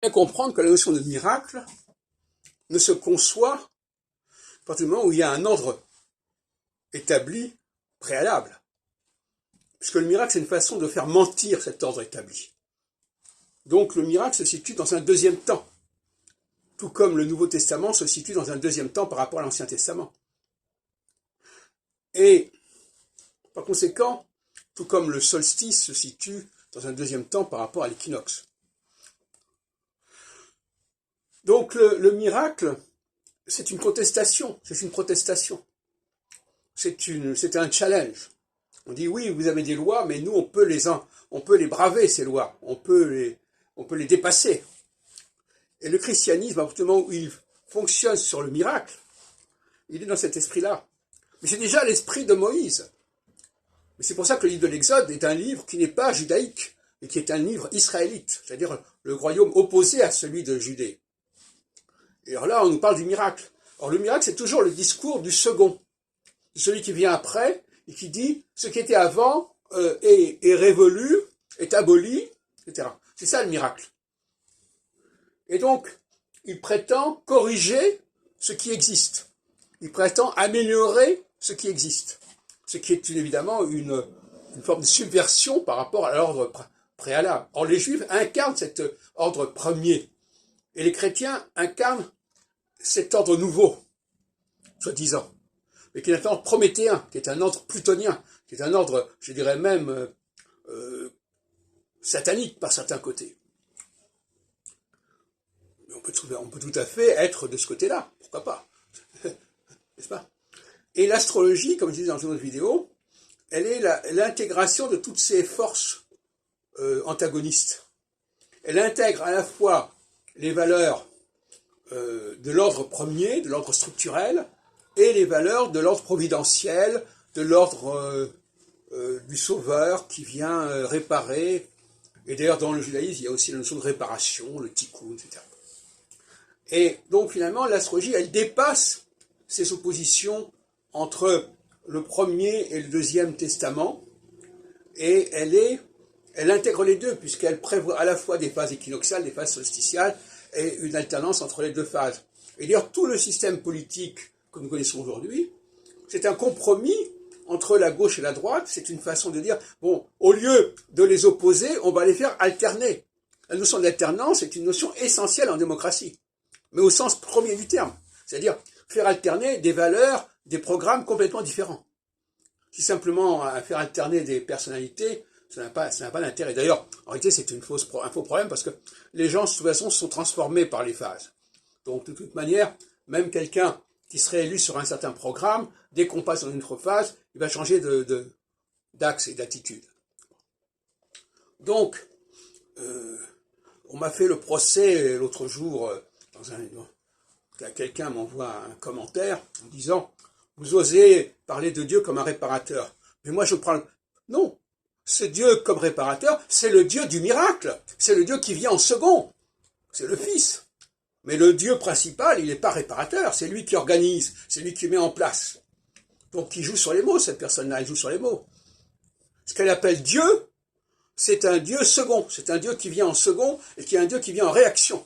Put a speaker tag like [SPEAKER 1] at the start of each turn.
[SPEAKER 1] bien comprendre que la notion de miracle ne se conçoit à partir du moment où il y a un ordre établi préalable. Puisque le miracle, c'est une façon de faire mentir cet ordre établi. Donc le miracle se situe dans un deuxième temps, tout comme le Nouveau Testament se situe dans un deuxième temps par rapport à l'Ancien Testament. Et par conséquent, tout comme le solstice se situe dans un deuxième temps par rapport à l'équinoxe. Donc le miracle, c'est une contestation, c'est une protestation, c'est un challenge. On dit oui, vous avez des lois, mais nous on peut les braver ces lois, on peut les dépasser. Et le christianisme, à partir du moment où il fonctionne sur le miracle, il est dans cet esprit-là. Mais c'est déjà l'esprit de Moïse. Mais c'est pour ça que le livre de l'Exode est un livre qui n'est pas judaïque, et qui est un livre israélite, c'est-à-dire le royaume opposé à celui de Judée. Et alors là, on nous parle du miracle. Or, le miracle, c'est toujours le discours du second, de celui qui vient après, et qui dit ce qui était avant est révolu, est aboli, etc. C'est ça le miracle. Et donc, il prétend corriger ce qui existe. Il prétend améliorer ce qui existe. Ce qui est évidemment une forme de subversion par rapport à l'ordre préalable. Or, les Juifs incarnent cet ordre premier. Et les chrétiens incarnent cet ordre nouveau, soi-disant, mais qui est un ordre prométhéen, qui est un ordre plutonien, qui est un ordre, je dirais même, satanique par certains côtés. Mais on peut tout à fait être de ce côté-là, pourquoi pas, n'est-ce pas? Et l'astrologie, comme je disais dans une autre vidéo, elle est l'intégration de toutes ces forces antagonistes. Elle intègre à la fois les valeurs de l'ordre premier, de l'ordre structurel, et les valeurs de l'ordre providentiel, de l'ordre du sauveur qui vient réparer. Et d'ailleurs, dans le judaïsme, il y a aussi la notion de réparation, le tikkun, etc. Et donc, finalement, l'astrologie, elle dépasse ces oppositions entre le premier et le deuxième testament, et elle intègre les deux, puisqu'elle prévoit à la fois des phases équinoxiales, des phases solsticiales, et une alternance entre les deux phases. Et d'ailleurs, tout le système politique que nous connaissons aujourd'hui, c'est un compromis entre la gauche et la droite. C'est une façon de dire, bon, au lieu de les opposer, on va les faire alterner. La notion d'alternance est une notion essentielle en démocratie, mais au sens premier du terme. C'est-à-dire faire alterner des valeurs, des programmes complètement différents. Si simplement faire alterner des personnalités, ça n'a pas d'intérêt. D'ailleurs, en réalité, c'est un faux problème parce que les gens, de toute façon, sont transformés par les phases. Donc, de toute manière, même quelqu'un qui serait élu sur un certain programme, dès qu'on passe dans une autre phase, il va changer d'axe et d'attitude. Donc, on m'a fait le procès l'autre jour, quelqu'un m'envoie un commentaire en disant « Vous osez parler de Dieu comme un réparateur. » Mais moi, je prends... Non, ce Dieu comme réparateur, c'est le Dieu du miracle. C'est le Dieu qui vient en second. C'est le Fils. Mais le Dieu principal, il n'est pas réparateur. C'est lui qui organise. C'est lui qui met en place. Donc, il joue sur les mots, cette personne-là. Elle joue sur les mots. Ce qu'elle appelle Dieu, c'est un Dieu second. C'est un Dieu qui vient en second et qui est un Dieu qui vient en réaction.